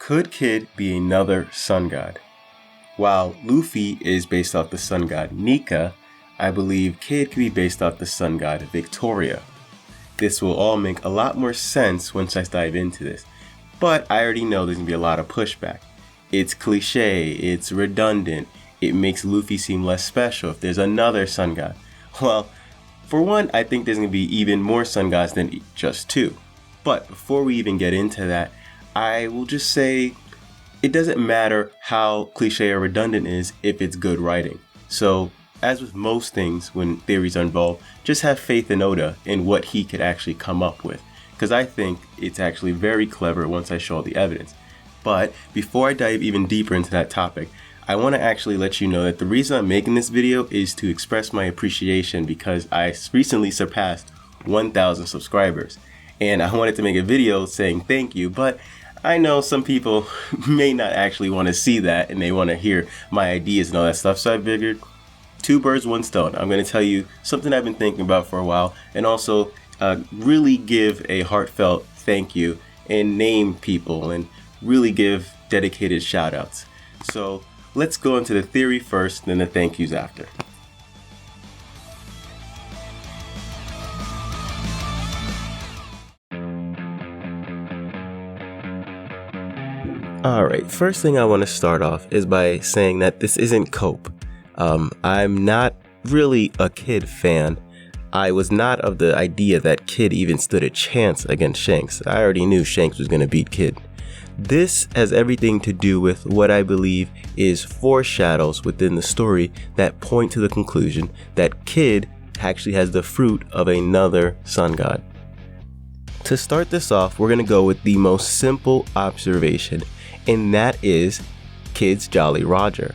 Could Kid be another sun god? While Luffy is based off the sun god Nika, I believe Kid could be based off the sun god Victoria. This will all make a lot more sense once I dive into this, but I already know there's going to be a lot of pushback. It's cliche, it's redundant, it makes Luffy seem less special if there's another sun god. Well, for one, I think there's going to be even more sun gods than just two. But before we even get into that, I will just say it doesn't matter how cliche or redundant it is if it's good writing. So, as with most things when theories are involved, just have faith in Oda and what he could actually come up with. Because I think it's actually very clever once I show all the evidence. But before I dive even deeper into that topic, I want to actually let you know that the reason I'm making this video is to express my appreciation because I recently surpassed 1,000 subscribers. And I wanted to make a video saying thank you, but I know some people may not actually want to see that and they want to hear my ideas and all that stuff. So I figured two birds, one stone. I'm going to tell you something I've been thinking about for a while and also really give a heartfelt thank you and name people and really give dedicated shout outs. So let's go into the theory first, then the thank yous after. Alright, first thing I want to start off is by saying that this isn't Cope. I'm not really a Kid fan. I was not of the idea that Kid even stood a chance against Shanks. I already knew Shanks was going to beat Kid. This has everything to do with what I believe is foreshadows within the story that point to the conclusion that Kid actually has the fruit of another sun god. To start this off, we're going to go with the most simple observation, and that is Kid's Jolly Roger.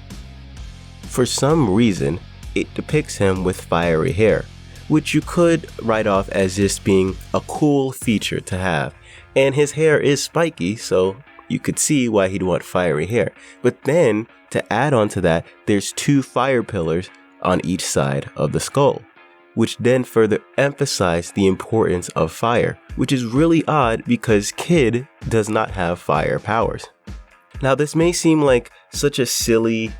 For some reason, it depicts him with fiery hair, which you could write off as just being a cool feature to have. And his hair is spiky, so you could see why he'd want fiery hair. But then, to add on to that, there's two fire pillars on each side of the skull, which then further emphasize the importance of fire, which is really odd because Kid does not have fire powers. Now, this may seem like such a silly,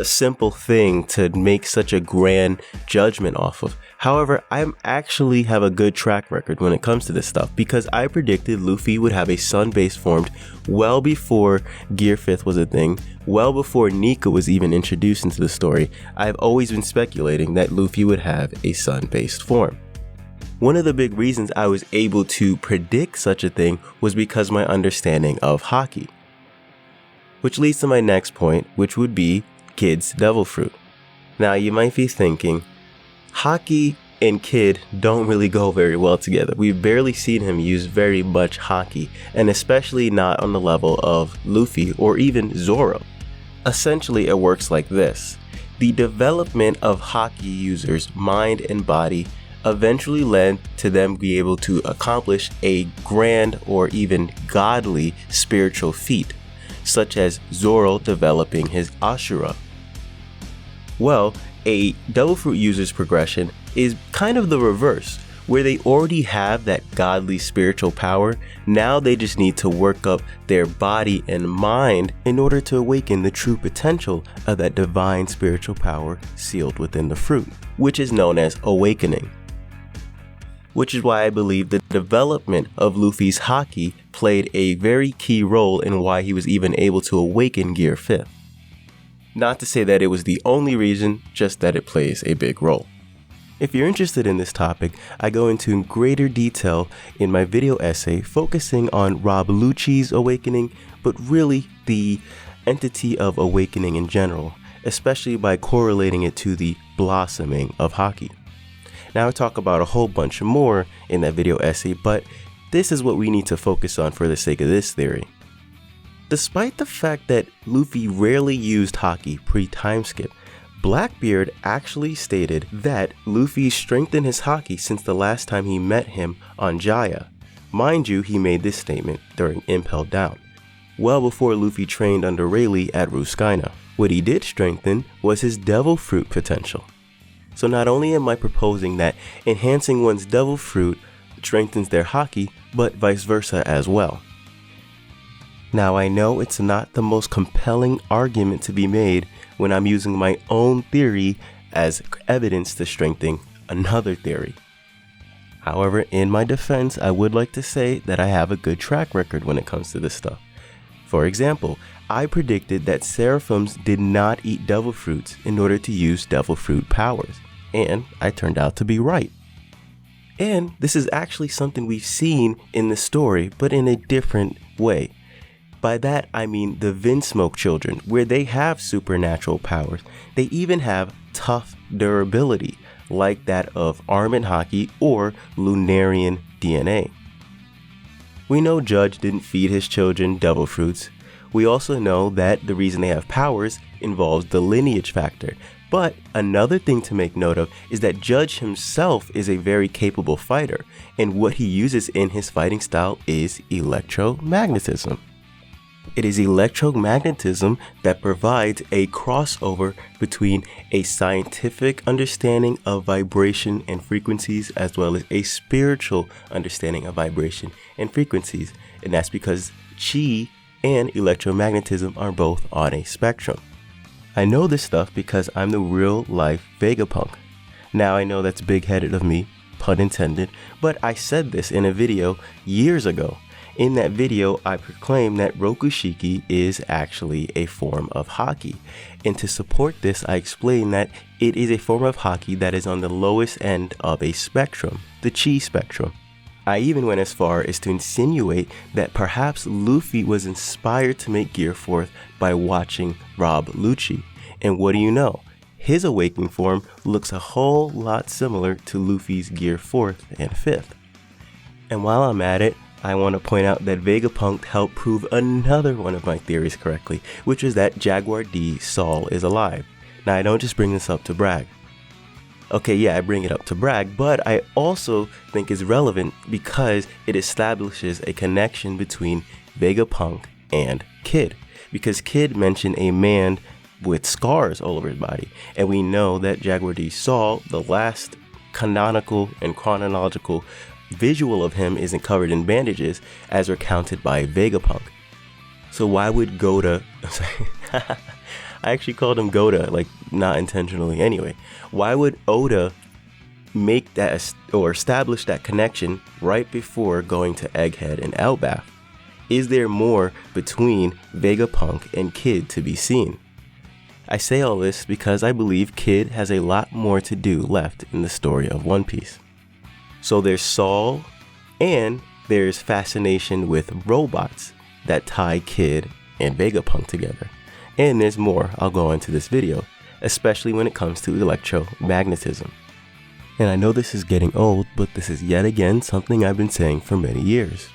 simple thing to make such a grand judgment off of. However, I actually have a good track record when it comes to this stuff because I predicted Luffy would have a sun base formed well before Gear 5th was a thing, well before Nika was even introduced into the story. I've always been speculating that Luffy would have a sun-based form. One of the big reasons I was able to predict such a thing was because my understanding of Haki. Which leads to my next point, which would be Kid's Devil Fruit. Now you might be thinking, Haki and Kid don't really go very well together. We've barely seen him use very much Haki, and especially not on the level of Luffy or even Zoro. Essentially, it works like this. The development of Haki users' mind and body eventually led to them be able to accomplish a grand or even godly spiritual feat, such as Zoro developing his Ashura. Well, a Devil Fruit user's progression is kind of the reverse, where they already have that godly spiritual power. Now they just need to work up their body and mind in order to awaken the true potential of that divine spiritual power sealed within the fruit, which is known as awakening. Which is why I believe the development of Luffy's Haki played a very key role in why he was even able to awaken Gear 5th. Not to say that it was the only reason, just that it plays a big role. If you're interested in this topic, I go into greater detail in my video essay focusing on Rob Lucci's awakening, but really the entity of awakening in general, especially by correlating it to the blossoming of Haki. Now I talk about a whole bunch more in that video essay, but this is what we need to focus on for the sake of this theory. Despite the fact that Luffy rarely used Haki pre-time skip, Blackbeard actually stated that Luffy strengthened his Haki since the last time he met him on Jaya. Mind you, he made this statement during Impel Down, well before Luffy trained under Rayleigh at Ruskina. What he did strengthen was his Devil Fruit potential. So not only am I proposing that enhancing one's Devil Fruit strengthens their Haki, but vice versa as well. Now I know it's not the most compelling argument to be made when I'm using my own theory as evidence to strengthen another theory. However, in my defense, I would like to say that I have a good track record when it comes to this stuff. For example, I predicted that seraphims did not eat devil fruits in order to use devil fruit powers, and I turned out to be right. And this is actually something we've seen in the story, but in a different way. By that, I mean the Vinsmoke children, where they have supernatural powers. They even have tough durability, like that of Arm and Haki or Lunarian DNA. We know Judge didn't feed his children devil fruits. We also know that the reason they have powers involves the lineage factor. But another thing to make note of is that Judge himself is a very capable fighter, and what he uses in his fighting style is electromagnetism. It is electromagnetism that provides a crossover between a scientific understanding of vibration and frequencies as well as a spiritual understanding of vibration and frequencies. And that's because Chi and electromagnetism are both on a spectrum. I know this stuff because I'm the real life Vegapunk. Now I know that's big-headed of me, pun intended, but I said this in a video years ago. In that video, I proclaimed that Rokushiki is actually a form of Haki. And to support this, I explained that it is a form of Haki that is on the lowest end of a spectrum, the Chi spectrum. I even went as far as to insinuate that perhaps Luffy was inspired to make Gear 4th by watching Rob Lucci. And what do you know? His awakening form looks a whole lot similar to Luffy's Gear 4th and 5th. And while I'm at it, I want to point out that Vegapunk helped prove another one of my theories correctly, which is that Jaguar D Saul is alive. Now I don't just bring this up to brag. Okay, yeah, I bring it up to brag, but I also think it's relevant because it establishes a connection between Vegapunk and Kid. Because Kid mentioned a man with scars all over his body, and we know that Jaguar D Saul, the last canonical and chronological visual of him, isn't covered in bandages as recounted by Vegapunk. So why would Goda I actually called him Goda, like not intentionally anyway. Why would Oda make that or establish that connection right before going to Egghead and Elbaf? Is there more between Vegapunk and Kid to be seen? I say all this because I believe Kid has a lot more to do left in the story of One Piece. So there's Saul, and there's fascination with robots that tie Kid and Vegapunk together. And there's more I'll go into this video, especially when it comes to electromagnetism. And I know this is getting old, but this is yet again something I've been saying for many years.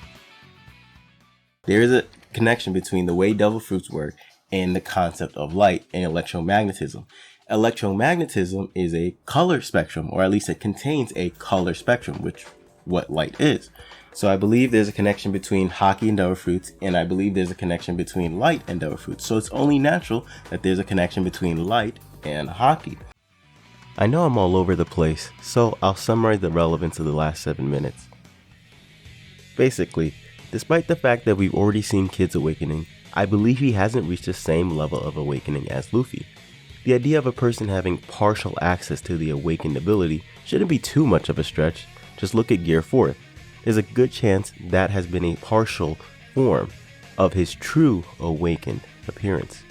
There is a connection between the way devil fruits work and the concept of light and electromagnetism. Electromagnetism is a color spectrum, or at least it contains a color spectrum, which what light is. So I believe there's a connection between Haki and devil fruits, and I believe there's a connection between light and devil fruits. So it's only natural that there's a connection between light and Haki. I know I'm all over the place, so I'll summarize the relevance of the last 7 minutes. Basically, despite the fact that we've already seen Kid's awakening, I believe he hasn't reached the same level of awakening as Luffy. The idea of a person having partial access to the awakened ability shouldn't be too much of a stretch. Just look at Gear 4th. There's a good chance that has been a partial form of his true awakened appearance.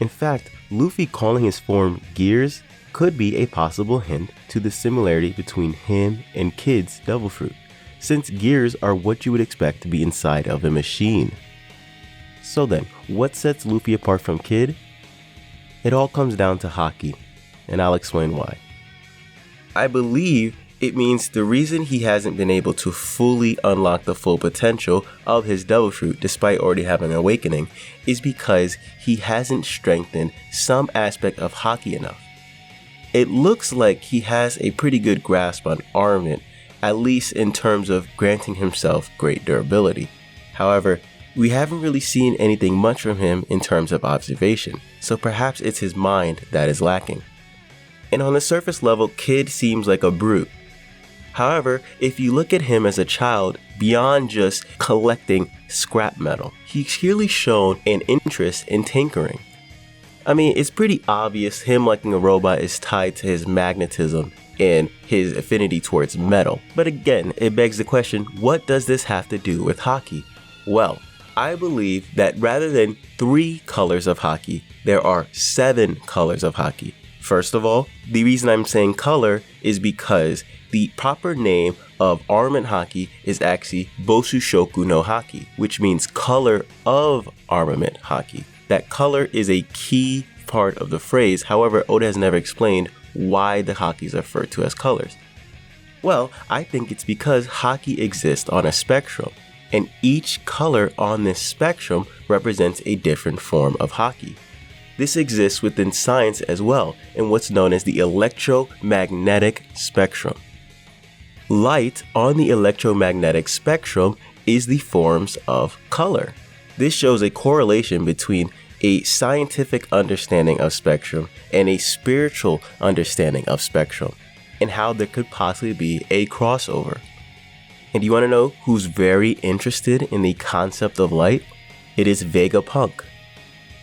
In fact, Luffy calling his form Gears could be a possible hint to the similarity between him and Kid's devil fruit, since gears are what you would expect to be inside of a machine. So then, what sets Luffy apart from Kid? It all comes down to Haki, and I'll explain why. I believe it means the reason he hasn't been able to fully unlock the full potential of his devil fruit despite already having an awakening is because he hasn't strengthened some aspect of Haki enough. It looks like he has a pretty good grasp on armament, at least in terms of granting himself great durability. However, we haven't really seen anything much from him in terms of observation, so perhaps it's his mind that is lacking. And on the surface level, Kid seems like a brute. However, if you look at him as a child, beyond just collecting scrap metal. He's clearly shown an interest in tinkering. I mean, it's pretty obvious him liking a robot is tied to his magnetism and his affinity towards metal. But again, it begs the question, what does this have to do with Haki? Well, I believe that rather than 3 colors of Haki, there are 7 colors of Haki. First of all, the reason I'm saying color is because the proper name of armament Haki is actually Bosushoku no Haki, which means color of armament Haki. That color is a key part of the phrase. However, Oda has never explained why the Hakis are referred to as colors. Well, I think it's because Haki exists on a spectrum, and each color on this spectrum represents a different form of Haki. This exists within science as well, in what's known as the electromagnetic spectrum. Light on the electromagnetic spectrum is the forms of color. This shows a correlation between a scientific understanding of spectrum and a spiritual understanding of spectrum, and how there could possibly be a crossover. And you want to know who's very interested in the concept of light? It is Vegapunk.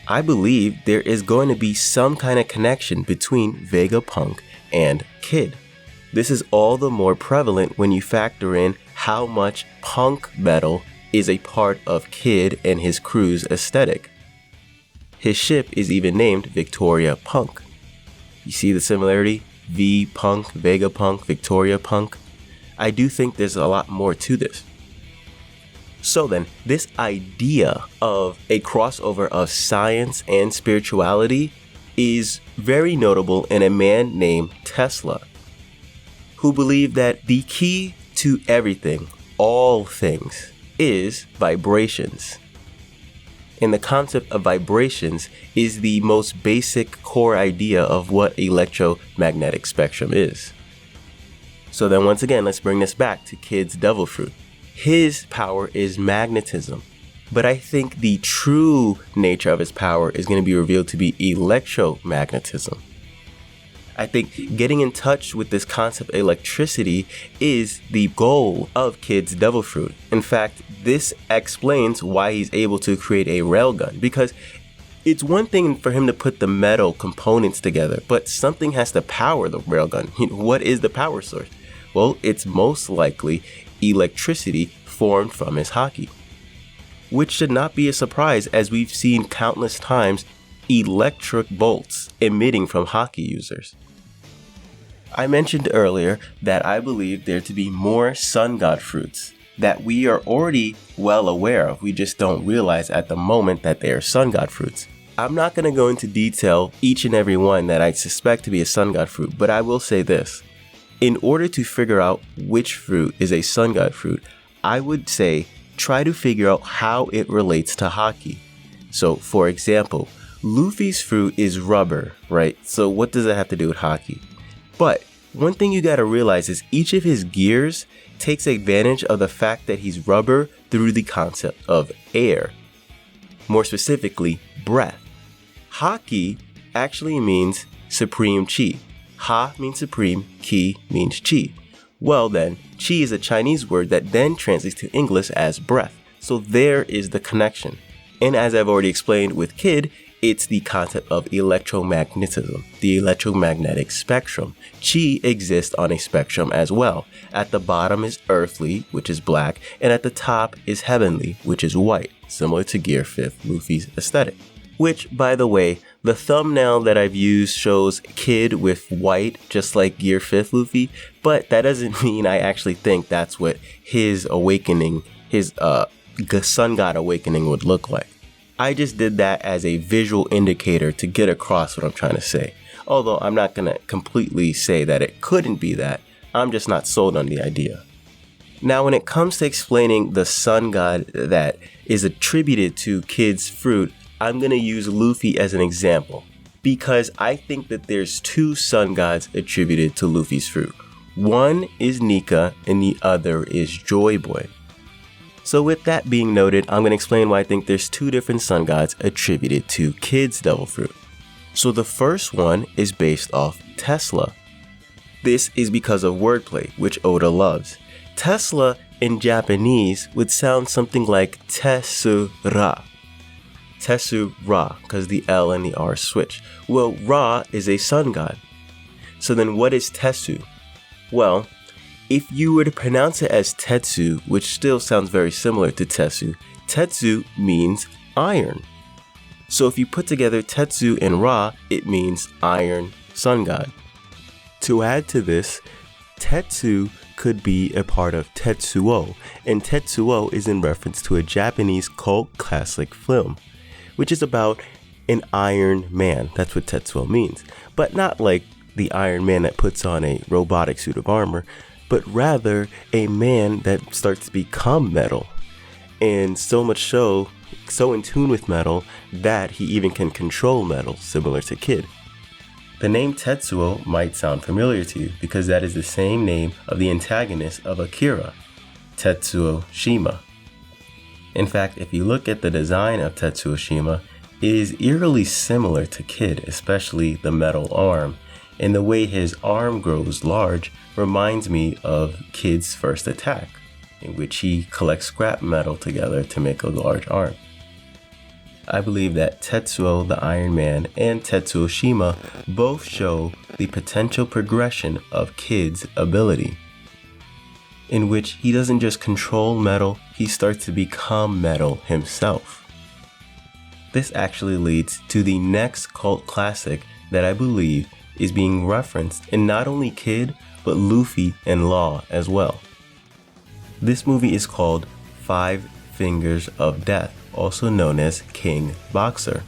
I believe there is going to be some kind of connection between Vegapunk and Kid. This is all the more prevalent when you factor in how much punk metal is a part of Kid and his crew's aesthetic. His ship is even named Victoria Punk. You see the similarity? V-Punk, Vegapunk, Victoria Punk. I do think there's a lot more to this. So then, this idea of a crossover of science and spirituality is very notable in a man named Tesla, who believed that the key to everything, all things, is vibrations. And the concept of vibrations is the most basic core idea of what electromagnetic spectrum is. So then once again, let's bring this back to Kid's devil fruit. His power is magnetism, but I think the true nature of his power is going to be revealed to be electromagnetism. I think getting in touch with this concept of electricity is the goal of Kid's devil fruit. In fact, this explains why he's able to create a railgun, because it's one thing for him to put the metal components together, but something has to power the railgun. What is the power source? Well, it's most likely electricity formed from his Haki, which should not be a surprise, as we've seen countless times electric bolts emitting from Haki users. I mentioned earlier that I believe there to be more sun god fruits that we are already well aware of. We just don't realize at the moment that they are sun god fruits. I'm not going to go into detail each and every one that I suspect to be a sun god fruit, but I will say this. In order to figure out which fruit is a sun god fruit, I would say try to figure out how it relates to Haki. So, for example, Luffy's fruit is rubber, right? So what does that have to do with Haki? But one thing you gotta realize is each of his gears takes advantage of the fact that he's rubber through the concept of air. More specifically, breath. Haki actually means supreme chi. Ha means supreme, ki means chi. Well then, chi is a Chinese word that then translates to English as breath. So there is the connection. And as I've already explained with Kid, it's the concept of electromagnetism, the electromagnetic spectrum. Chi exists on a spectrum as well. At the bottom is earthly, which is black, and at the top is heavenly, which is white, similar to Gear 5th Luffy's aesthetic. Which, by the way, the thumbnail that I've used shows Kid with white, just like Gear 5th Luffy, but that doesn't mean I actually think that's what his awakening, his sun god awakening would look like. I just did that as a visual indicator to get across what I'm trying to say. Although I'm not going to completely say that it couldn't be that, I'm just not sold on the idea. Now, when it comes to explaining the sun god that is attributed to Kid's fruit, I'm going to use Luffy as an example, because I think that there's 2 sun gods attributed to Luffy's fruit. One is Nika and the other is JoyBoy. So with that being noted, I'm going to explain why I think there's 2 different sun gods attributed to Kid's devil fruit. So the first one is based off Tesla. This is because of wordplay, which Oda loves. Tesla in Japanese would sound something like Tetsura. Tetsura, because the L and the R switch. Well, Ra is a sun god. So then what is Tetsu? Well, if you were to pronounce it as Tetsu, which still sounds very similar to Tetsu, Tetsu means iron. So if you put together Tetsu and Ra, it means iron sun god. To add to this, Tetsu could be a part of Tetsuo, and Tetsuo is in reference to a Japanese cult classic film, which is about an Iron Man. That's what Tetsuo means, but not like the Iron Man that puts on a robotic suit of armor, but rather a man that starts to become metal, and so much so in tune with metal that he even can control metal, similar to Kid. The name Tetsuo might sound familiar to you because that is the same name of the antagonist of Akira, Tetsuo Shima. In fact, if you look at the design of Tetsuo Shima, it is eerily similar to Kid, especially the metal arm, and the way his arm grows large reminds me of Kid's first attack, in which he collects scrap metal together to make a large arm. I believe that Tetsuo the Iron Man and Tetsuo Shima both show the potential progression of Kid's ability, in which he doesn't just control metal, he starts to become metal himself. This actually leads to the next cult classic that I believe is being referenced in not only Kid, but Luffy and Law as well. This movie is called 5 Fingers of Death, also known as King Boxer.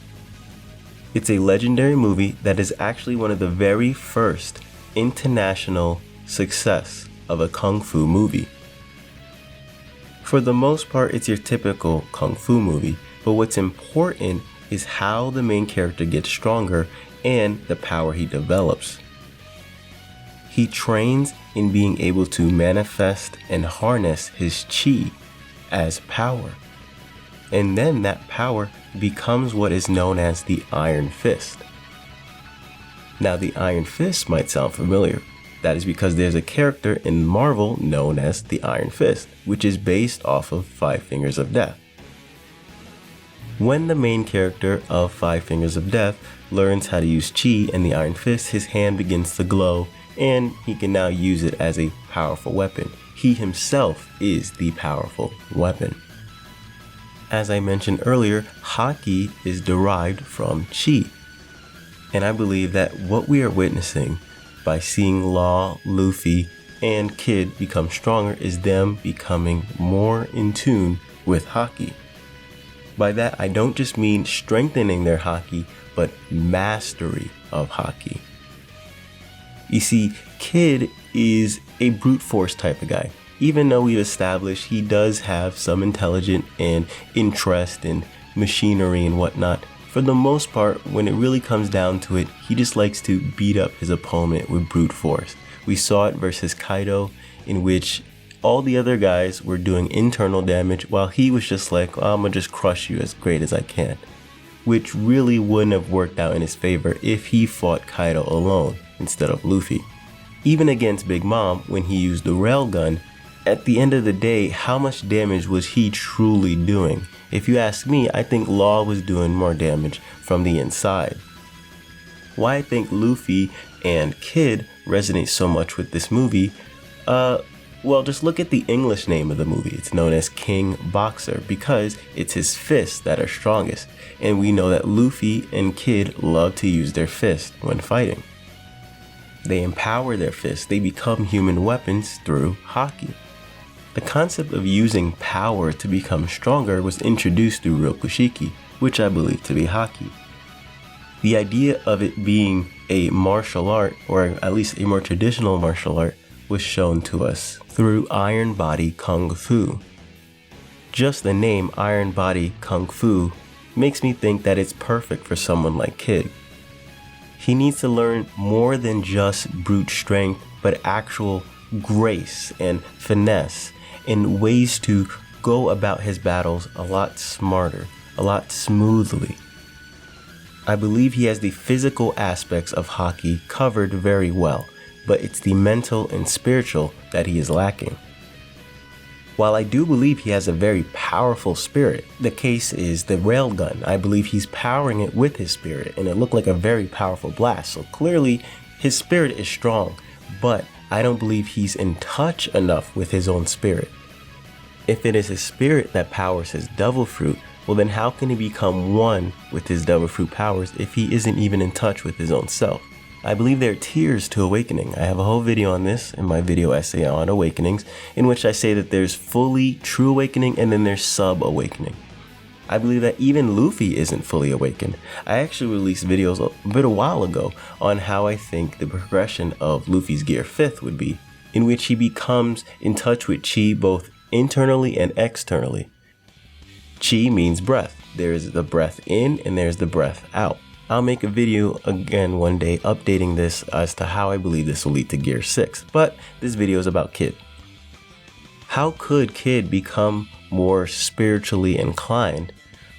It's a legendary movie that is actually one of the very first international success of a kung fu movie. For the most part, it's your typical kung fu movie, but what's important is how the main character gets stronger and the power he develops. He trains in being able to manifest and harness his chi as power. And then that power becomes what is known as the Iron Fist. Now, the Iron Fist might sound familiar. That is because there's a character in Marvel known as the Iron Fist, which is based off of 5 Fingers of Death. When the main character of 5 Fingers of Death learns how to use chi and the Iron Fist, his hand begins to glow, and he can now use it as a powerful weapon. He himself is the powerful weapon. As I mentioned earlier, Haki is derived from chi. And I believe that what we are witnessing by seeing Law, Luffy, and Kid become stronger is them becoming more in tune with Haki. By that, I don't just mean strengthening their Haki, but mastery of Haki. You see, Kid is a brute force type of guy. Even though we've established he does have some intelligence and interest in machinery and whatnot, for the most part, when it really comes down to it, he just likes to beat up his opponent with brute force. We saw it versus Kaido, in which all the other guys were doing internal damage while he was just like, oh, I'm gonna just crush you as great as I can. Which really wouldn't have worked out in his favor if he fought Kaido alone instead of Luffy. Even against Big Mom, when he used the railgun, at the end of the day, how much damage was he truly doing? If you ask me, I think Law was doing more damage from the inside. Why I think Luffy and Kid resonate so much with this movie, well, just look at the English name of the movie. It's known as King Boxer because it's his fists that are strongest. And we know that Luffy and Kid love to use their fists when fighting. They empower their fists. They become human weapons through Haki. The concept of using power to become stronger was introduced through Rokushiki, which I believe to be Haki. The idea of it being a martial art, or at least a more traditional martial art, was shown to us through Iron Body Kung Fu. Just the name Iron Body Kung Fu makes me think that it's perfect for someone like Kid. He needs to learn more than just brute strength, but actual grace and finesse, and ways to go about his battles a lot smarter, a lot smoothly. I believe he has the physical aspects of Haki covered very well, but it's the mental and spiritual that he is lacking. While I do believe he has a very powerful spirit, the case is the railgun. I believe he's powering it with his spirit, and it looked like a very powerful blast. So clearly, his spirit is strong, but I don't believe he's in touch enough with his own spirit. If it is his spirit that powers his devil fruit, well then how can he become one with his devil fruit powers if he isn't even in touch with his own self? I believe there are tiers to awakening. I have a whole video on this in my video essay on awakenings, in which I say that there's fully true awakening and then there's sub-awakening. I believe that even Luffy isn't fully awakened. I actually released videos a while ago on how I think the progression of Luffy's Gear 5th would be, in which he becomes in touch with Chi both internally and externally. Chi means breath. There's the breath in and there's the breath out. I'll make a video again one day updating this as to how I believe this will lead to Gear 6, but this video is about Kid. How could Kid become more spiritually inclined?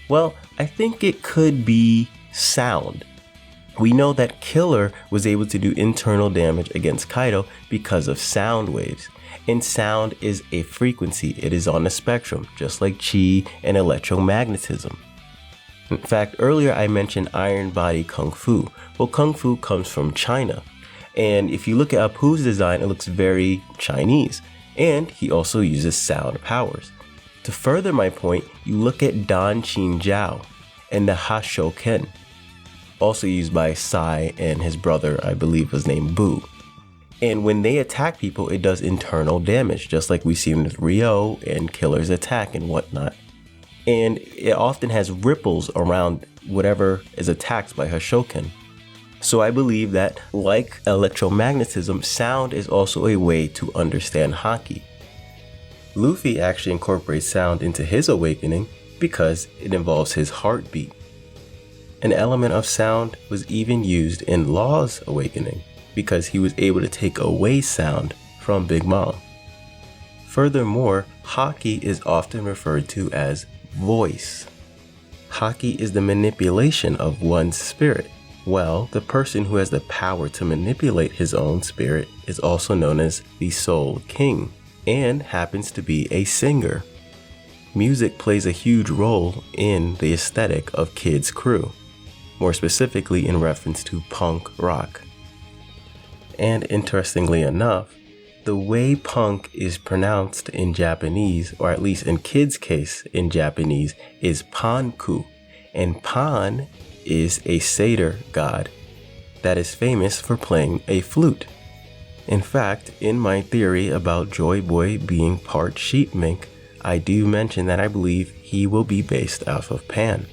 Well, I think it could be sound. We know that Killer was able to do internal damage against Kaido because of sound waves. And sound is a frequency. It is on the spectrum, just like Chi and electromagnetism. In fact, earlier I mentioned Iron Body Kung Fu. Well, Kung Fu comes from China. And if you look at Apu's design, it looks very Chinese. And he also uses sound powers. To further my point, you look at Dan Qin Jiao and the Hashoken, also used by Sai and his brother, I believe was named Bu. And when they attack people, it does internal damage, just like we see with Ryo and Killer's attack and whatnot. And it often has ripples around whatever is attacked by Hashoken. So I believe that, like electromagnetism, sound is also a way to understand Haki. Luffy actually incorporates sound into his awakening because it involves his heartbeat. An element of sound was even used in Law's awakening because he was able to take away sound from Big Mom. Furthermore, Haki is often referred to as voice. Haki is the manipulation of one's spirit. Well, the person who has the power to manipulate his own spirit is also known as the Soul King and happens to be a singer. Music plays a huge role in the aesthetic of Kid's crew, more specifically in reference to punk rock. And interestingly enough, the way punk is pronounced in Japanese, or at least in Kid's case in Japanese, is Panku. And Pan is a satyr god that is famous for playing a flute. In fact, in my theory about JoyBoy being part sheep mink, I do mention that I believe he will be based off of Pan.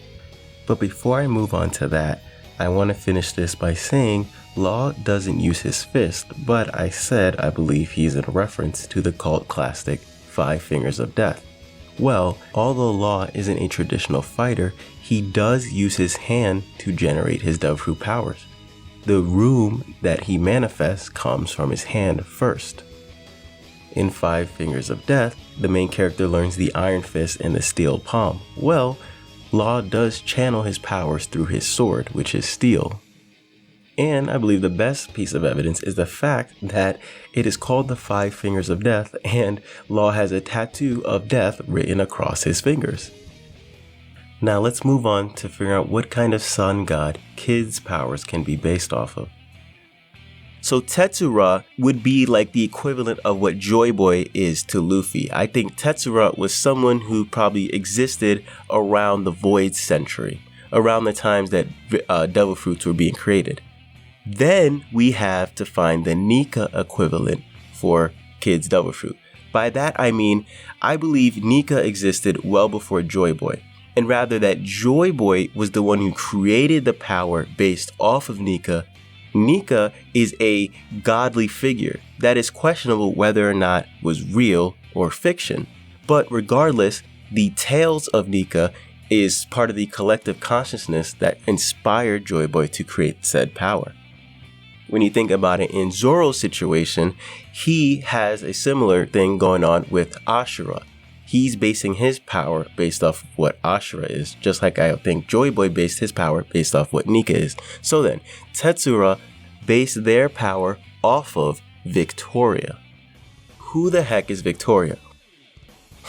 But before I move on to that, I want to finish this by saying Law doesn't use his fist, but I said I believe he's in reference to the cult classic 5 Fingers of Death. Well, although Law isn't a traditional fighter, he does use his hand to generate his devil fruit powers. The room that he manifests comes from his hand first. In 5 Fingers of Death, the main character learns the Iron Fist and the Steel Palm. Well, Law does channel his powers through his sword, which is steel. And I believe the best piece of evidence is the fact that it is called the 5 Fingers of Death, and Law has a tattoo of death written across his fingers. Now let's move on to figure out what kind of sun god Kid's powers can be based off of. So Tetsura would be like the equivalent of what JoyBoy is to Luffy. I think Tetsura was someone who probably existed around the Void Century, around the times that devil fruits were being created. Then we have to find the Nika equivalent for Kid's devil fruit. By that I mean, I believe Nika existed well before JoyBoy, and rather that JoyBoy was the one who created the power based off of Nika. Nika is a godly figure that is questionable whether or not was real or fiction. But regardless, the tales of Nika is part of the collective consciousness that inspired JoyBoy to create said power. When you think about it, in Zoro's situation, he has a similar thing going on with Ashura. He's basing his power based off of what Ashura is, just like I think JoyBoy based his power based off what Nika is. So then, Tetsura based their power off of Victoria. Who the heck is Victoria?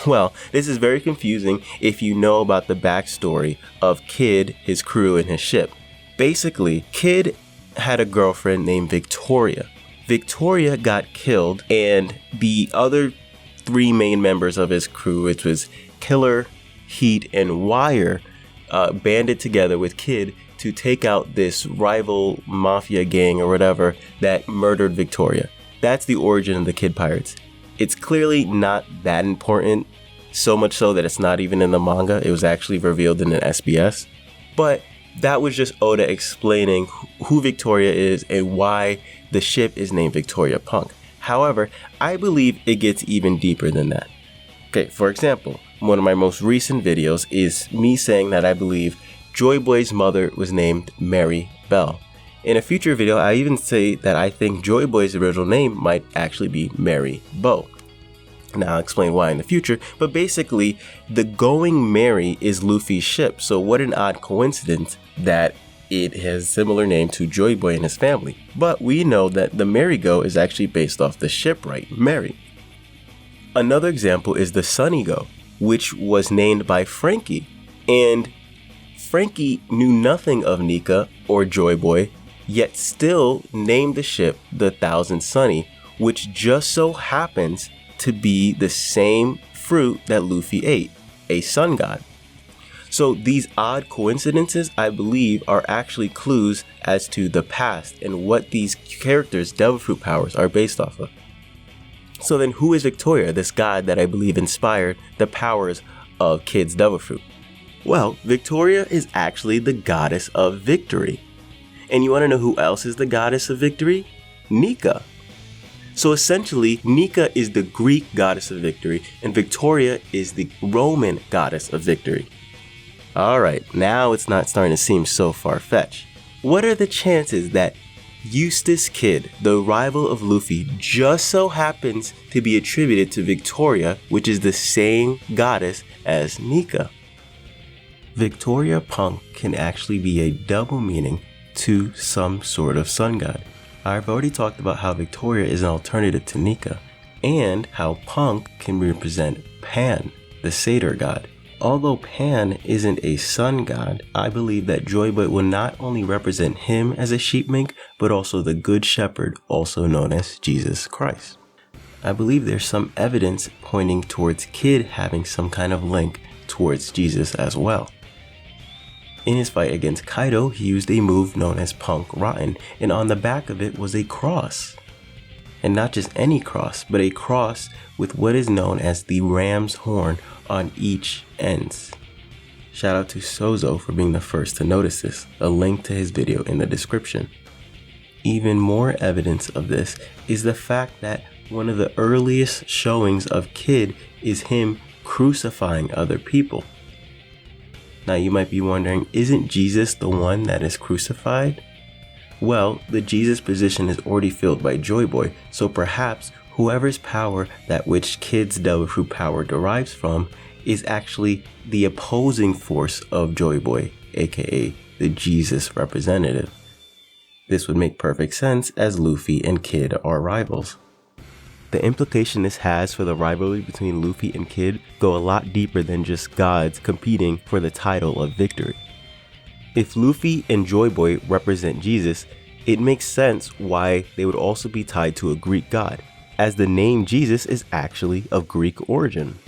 Well, this is very confusing if you know about the backstory of Kid, his crew, and his ship. Basically, Kid had a girlfriend named Victoria. Victoria got killed, and the other 3 main members of his crew, which was Killer, Heat, and Wire, banded together with Kid to take out this rival mafia gang or whatever that murdered Victoria. That's the origin of the Kid Pirates. It's clearly not that important, so much so that it's not even in the manga. It was actually revealed in an SBS. But that was just Oda explaining who Victoria is and why the ship is named Victoria Punk. However, I believe it gets even deeper than that. Okay, for example, one of my most recent videos is me saying that I believe JoyBoy's mother was named Mary Bell. In a future video, I even say that I think JoyBoy's original name might actually be Mary Bow. Now, I'll explain why in the future, but basically, the Going Merry is Luffy's ship, so what an odd coincidence that it has a similar name to JoyBoy and his family. But we know that the Merry-Go is actually based off the shipwright, Mary. Another example is the Sunny-Go, which was named by Frankie, and Frankie knew nothing of Nika or JoyBoy, yet still named the ship the Thousand Sunny, which just so happens to be the same fruit that Luffy ate, a sun god. So these odd coincidences, I believe, are actually clues as to the past and what these characters' devil fruit powers are based off of. So then who is Victoria, this god that I believe inspired the powers of Kid's devil fruit? Well, Victoria is actually the goddess of victory. And you want to know who else is the goddess of victory? Nika. So essentially, Nika is the Greek goddess of victory, and Victoria is the Roman goddess of victory. Alright, now it's not starting to seem so far-fetched. What are the chances that Eustace Kid, the rival of Luffy, just so happens to be attributed to Victoria, which is the same goddess as Nika? Victoria Punk can actually be a double meaning to some sort of sun god. I've already talked about how Victoria is an alternative to Nika, and how Punk can represent Pan, the satyr god. Although Pan isn't a sun god, I believe that JoyBoy will not only represent him as a sheepmink, but also the Good Shepherd, also known as Jesus Christ. I believe there's some evidence pointing towards Kid having some kind of link towards Jesus as well. In his fight against Kaido, he used a move known as Punk Rotten, and on the back of it was a cross. And not just any cross, but a cross with what is known as the ram's horn on each ends. Shout out to Sozo for being the first to notice this, a link to his video in the description. Even more evidence of this is the fact that one of the earliest showings of Kid is him crucifying other people. Now you might be wondering, isn't Jesus the one that is crucified? Well, the Jesus position is already filled by JoyBoy, so perhaps whoever's power that which Kid's devil fruit power derives from is actually the opposing force of JoyBoy, aka the Jesus representative. This would make perfect sense as Luffy and Kid are rivals. The implication this has for the rivalry between Luffy and Kid go a lot deeper than just gods competing for the title of victory. If Luffy and JoyBoy represent Jesus, it makes sense why they would also be tied to a Greek god, as the name Jesus is actually of Greek origin.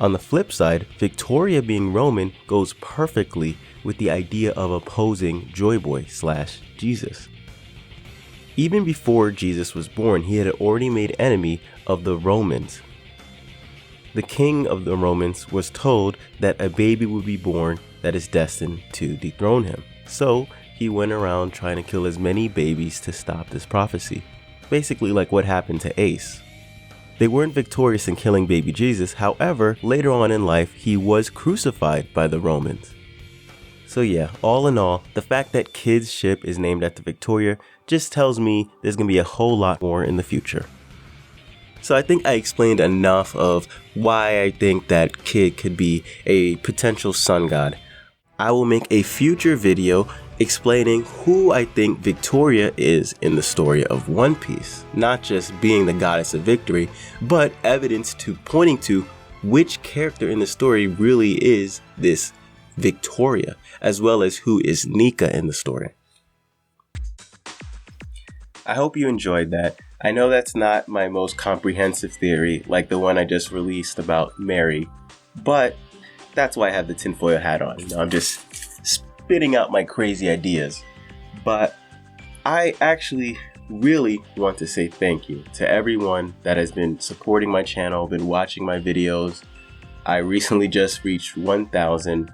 On the flip side, Victoria being Roman goes perfectly with the idea of opposing JoyBoy/Jesus. Even before Jesus was born, he had already made enemy of the Romans. The king of the Romans was told that a baby would be born that is destined to dethrone him. So he went around trying to kill as many babies to stop this prophecy. Basically like what happened to Ace. They weren't victorious in killing baby Jesus, however, later on in life, he was crucified by the Romans. So yeah, all in all, the fact that Kid's ship is named after Victoria just tells me there's going to be a whole lot more in the future. So I think I explained enough of why I think that Kid could be a potential sun god. I will make a future video explaining who I think Victoria is in the story of One Piece. Not just being the goddess of victory, but evidence to pointing to which character in the story really is this Victoria, as well as who is Nika in the story. I hope you enjoyed that. I know that's not my most comprehensive theory, like the one I just released about Mary, but that's why I have the tinfoil hat on. I'm just spitting out my crazy ideas. But I actually really want to say thank you to everyone that has been supporting my channel, been watching my videos. I recently just reached 1,000,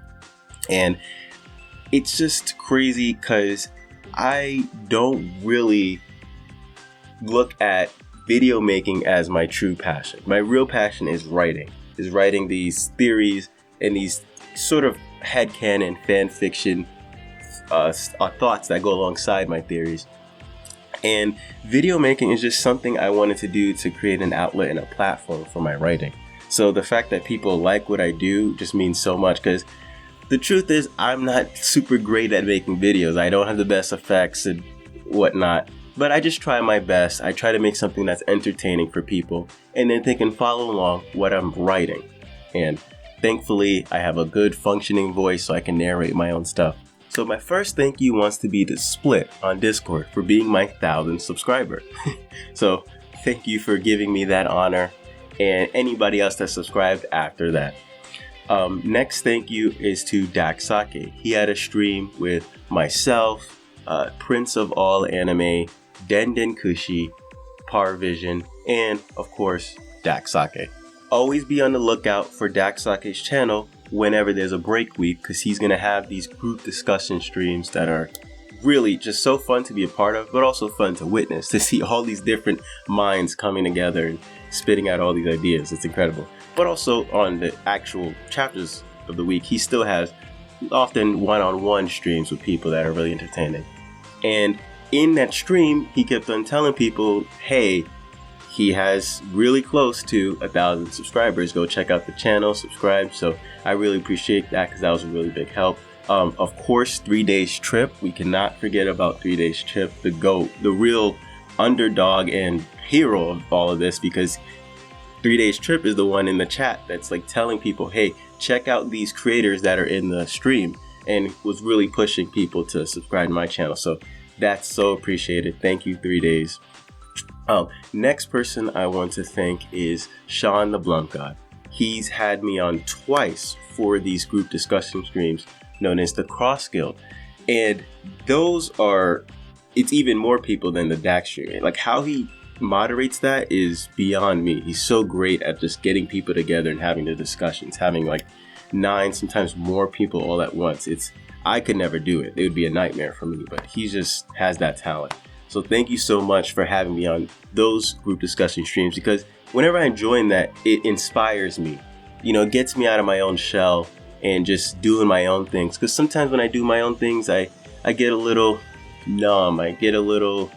and it's just crazy because I don't really look at video making as my true passion. My real passion is writing these theories and these sort of headcanon fan fiction thoughts that go alongside my theories. And video making is just something I wanted to do to create an outlet and a platform for my writing. So the fact that people like what I do just means so much, because the truth is I'm not super great at making videos. I don't have the best effects and whatnot, but I just try my best. I try to make something that's entertaining for people, and then they can follow along what I'm writing. And thankfully, I have a good functioning voice so I can narrate my own stuff. So my first thank you wants to be to Split on Discord for being my 1,000th subscriber. So thank you for giving me that honor, and anybody else that subscribed after that. Next thank you is to Daksake. He had a stream with myself, Prince of all anime, Denden Kushi, Parvision, and of course Daksake. Always be on the lookout for Daksake's channel whenever there's a break week, because he's gonna have these group discussion streams that are really just so fun to be a part of, but also fun to witness, to see all these different minds coming together and spitting out all these ideas. It's incredible. But also on the actual chapters of the week, he still has often one-on-one streams with people that are really entertaining. And in that stream, he kept on telling people, hey, he has really close to 1,000 subscribers. Go check out the channel, subscribe. So I really appreciate that, because that was a really big help. Of course, 3 Days Trip. We cannot forget about 3 Days Trip, the GOAT, the real underdog and hero of all of this, because 3 Days Trip is the one in the chat that's like telling people, hey, check out these creators that are in the stream, and was really pushing people to subscribe to my channel. So that's so appreciated. Thank you, 3 Days. Next person I want to thank is Sean the Blunt God. He's had me on twice for these group discussion streams known as the Cross Guild. And those are, it's even more people than the DAX stream. Like how he moderates that is beyond me. He's so great at just getting people together and having the discussions, having like 9, sometimes more people all at once. I could never do it. It would be a nightmare for me, but he just has that talent. So thank you so much for having me on those group discussion streams, because whenever I join that, it inspires me. You know, it gets me out of my own shell and just doing my own things. Because sometimes when I do my own things, I get a little numb. I get a little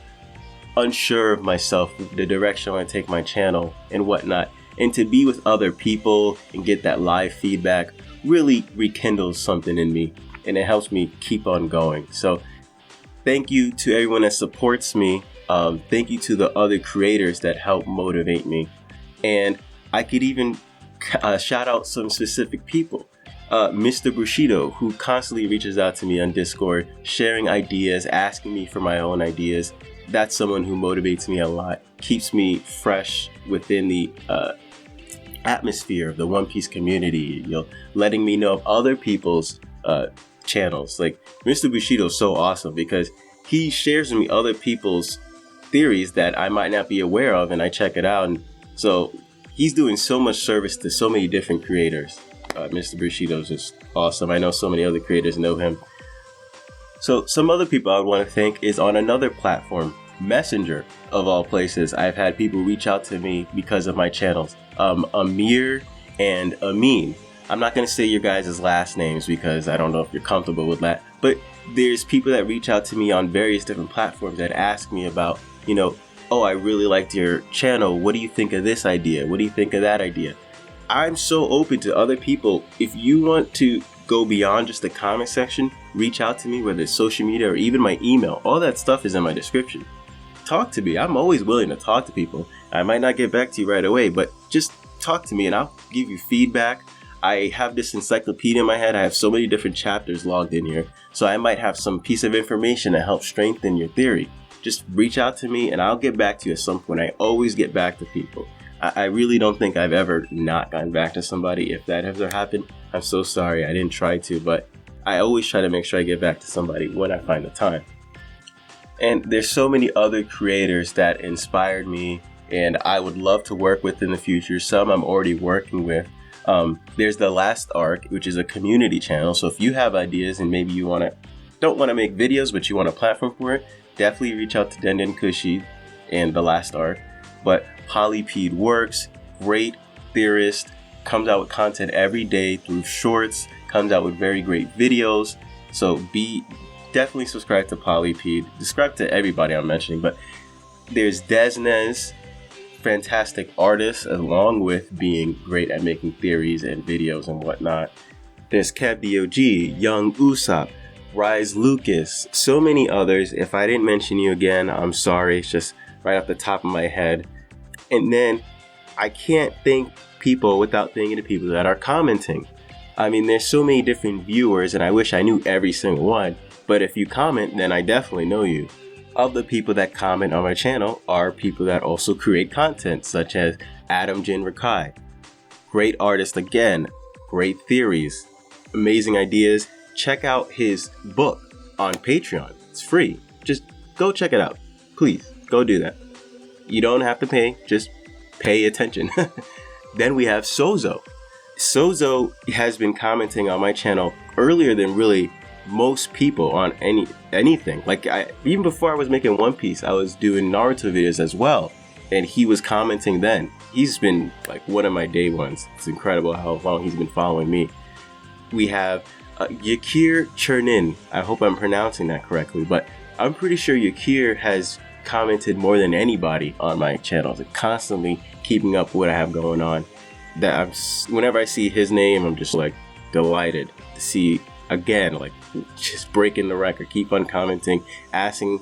unsure of myself, the direction I want to take my channel and whatnot. And to be with other people and get that live feedback really rekindles something in me, and it helps me keep on going. So thank you to everyone that supports me. Thank you to the other creators that help motivate me. And I could even shout out some specific people. Mr. Bushido, who constantly reaches out to me on Discord, sharing ideas, asking me for my own ideas. That's someone who motivates me a lot, keeps me fresh within the atmosphere of the One Piece community, you know, letting me know of other people's channels. Like Mr. Bushido is so awesome because he shares with me other people's theories that I might not be aware of, and I check it out. And so he's doing so much service to so many different creators. Mr. Bushido is just awesome. I know so many other creators know him. So some other people I would want to thank is on another platform, Messenger of all places. I've had people reach out to me because of my channels. Amir and Amin. I'm not going to say your guys' last names because I don't know if you're comfortable with that, but there's people that reach out to me on various different platforms that ask me about, you know, oh, I really liked your channel. What do you think of this idea? What do you think of that idea? I'm so open to other people. If you want to go beyond just the comment section, reach out to me, whether it's social media or even my email. All that stuff is in my description. Talk to me. I'm always willing to talk to people. I might not get back to you right away, but just talk to me and I'll give you feedback. I have this encyclopedia in my head. I have so many different chapters logged in here. So I might have some piece of information to help strengthen your theory. Just reach out to me and I'll get back to you at some point. I always get back to people. I really don't think I've ever not gotten back to somebody. If that ever happened, I'm so sorry. I didn't try to, but I always try to make sure I get back to somebody when I find the time. And there's so many other creators that inspired me and I would love to work with in the future. Some I'm already working with. There's The Last Arc, which is a community channel. So if you have ideas and maybe you don't want to make videos, but you want a platform for it, definitely reach out to Denden Kushi and The Last Arc. But Polypede works, great theorist, comes out with content every day through shorts, comes out with very great videos. So definitely subscribe to Polypede. Subscribe to everybody I'm mentioning, but there's Desnez, fantastic artist, along with being great at making theories and videos and whatnot. There's KevDOG, Young Usopp, Rise Lucas, so many others. If I didn't mention you again, I'm sorry. It's just right off the top of my head. And then I can't thank people without thanking the people that are commenting. I mean, there's so many different viewers and I wish I knew every single one. But if you comment, then I definitely know you. Of the people that comment on my channel are people that also create content, such as Adam Jin Rakai. Great artist again, great theories, amazing ideas. Check out his book on Patreon. It's free. Just go check it out. Please, go do that. You don't have to pay, just pay attention. Then we have Sozo. Sozo has been commenting on my channel earlier than really most people on anything. Like even before I was making One Piece, I was doing Naruto videos as well, and he was commenting then. He's been like one of my day ones. It's incredible how long he's been following me. We have Yakir Chernin. I hope I'm pronouncing that correctly, but I'm pretty sure Yakir has commented more than anybody on my channel. Like constantly keeping up what I have going on. Whenever I see his name, I'm just like delighted to see. Again, like just breaking the record, keep on commenting, asking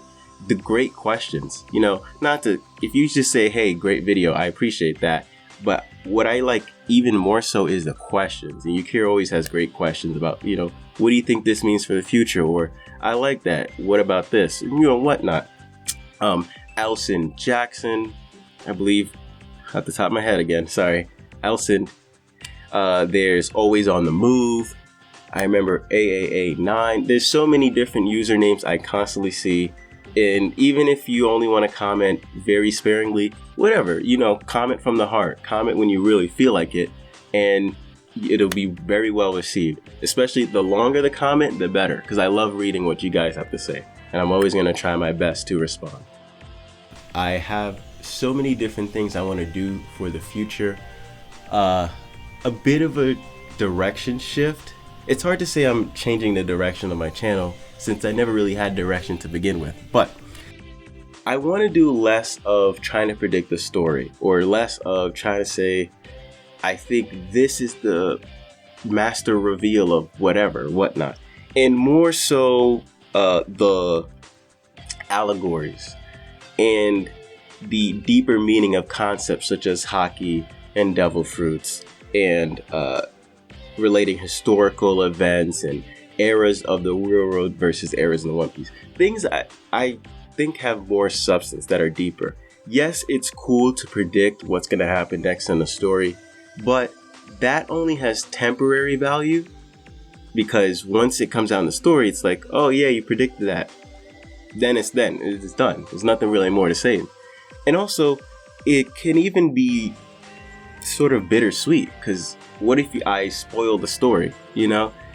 the great questions. You know, if you just say, hey, great video, I appreciate that. But what I like even more so is the questions. And Yukir always has great questions about, what do you think this means for the future? Or I like that. What about this? Whatnot. Elson Jackson, I believe, at the top of my head again, sorry. Elson. There's Always on the Move. I remember AAA9. There's so many different usernames I constantly see. And even if you only want to comment very sparingly, whatever, comment from the heart. Comment when you really feel like it. And it'll be very well received. Especially the longer the comment, the better. Because I love reading what you guys have to say. And I'm always going to try my best to respond. I have so many different things I want to do for the future. A bit of a direction shift. It's hard to say I'm changing the direction of my channel since I never really had direction to begin with, but I want to do less of trying to predict the story or less of trying to say, I think this is the master reveal of whatnot, and more so the allegories and the deeper meaning of concepts such as Haki and devil fruits and relating historical events and eras of the railroad versus eras in the One Piece. Things I think have more substance that are deeper. Yes, it's cool to predict what's going to happen next in the story, but that only has temporary value because once it comes out in the story, it's like, oh yeah, you predicted that. Then it's done. There's nothing really more to say. And also, it can even be sort of bittersweet because what if I spoil the story?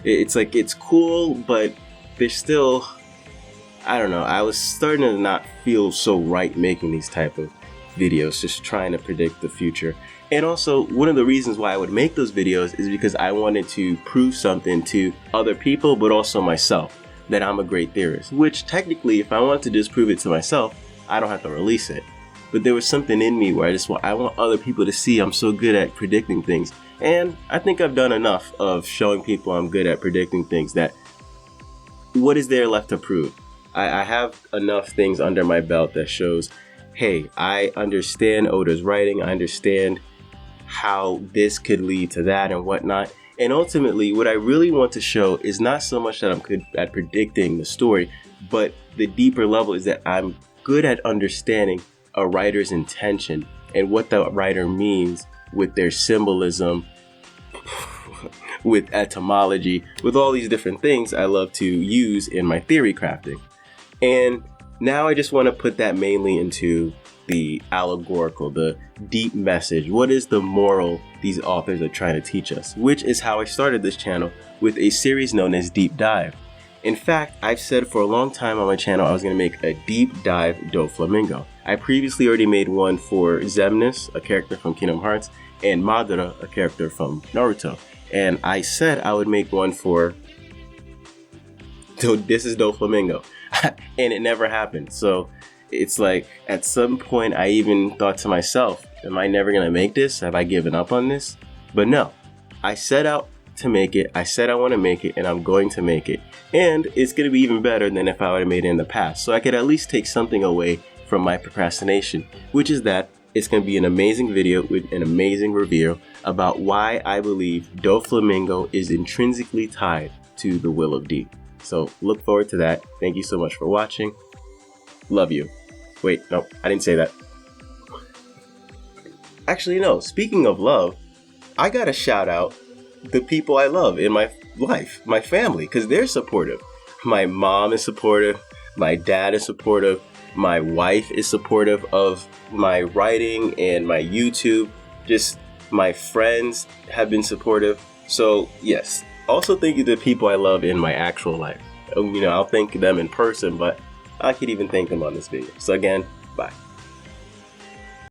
It's like it's cool, but there's still, I don't know. I was starting to not feel so right making these type of videos, just trying to predict the future. And also, one of the reasons why I would make those videos is because I wanted to prove something to other people, but also myself, that I'm a great theorist. Which technically, if I want to just prove it to myself, I don't have to release it. But there was something in me where I want other people to see I'm so good at predicting things. And I think I've done enough of showing people I'm good at predicting things that what is there left to prove? I have enough things under my belt that shows, hey, I understand Oda's writing. I understand how this could lead to that and whatnot. And ultimately, what I really want to show is not so much that I'm good at predicting the story, but the deeper level is that I'm good at understanding a writer's intention and what the writer means with their symbolism, with etymology, with all these different things I love to use in my theory crafting. And now I just want to put that mainly into the allegorical, the deep message. What is the moral these authors are trying to teach us? Which is how I started this channel with a series known as Deep Dive. In fact, I've said for a long time on my channel I was going to make a deep dive Doflamingo. I previously already made one for Xemnas, a character from Kingdom Hearts, and Madara, a character from Naruto. And I said I would make one for This is Doflamingo. And it never happened. So it's like at some point I even thought to myself, am I never going to make this? Have I given up on this? But no, I set out to make it. I said I want to make it, and I'm going to make it. And it's going to be even better than if I would have made it in the past. So I could at least take something away from my procrastination, which is that it's going to be an amazing video with an amazing review about why I believe Doflamingo is intrinsically tied to the Will of D. So look forward to that. Thank you so much for watching. Love you. Wait, no, I didn't say that. Actually, no, speaking of love, I gotta shout out the people I love in my life, my family, because they're supportive. My mom is supportive. My dad is supportive. My wife is supportive of my writing and my YouTube. Just my friends have been supportive. So yes, also thank you to the people I love in my actual life. You know, I'll thank them in person, but I could even thank them on this video. So again, bye.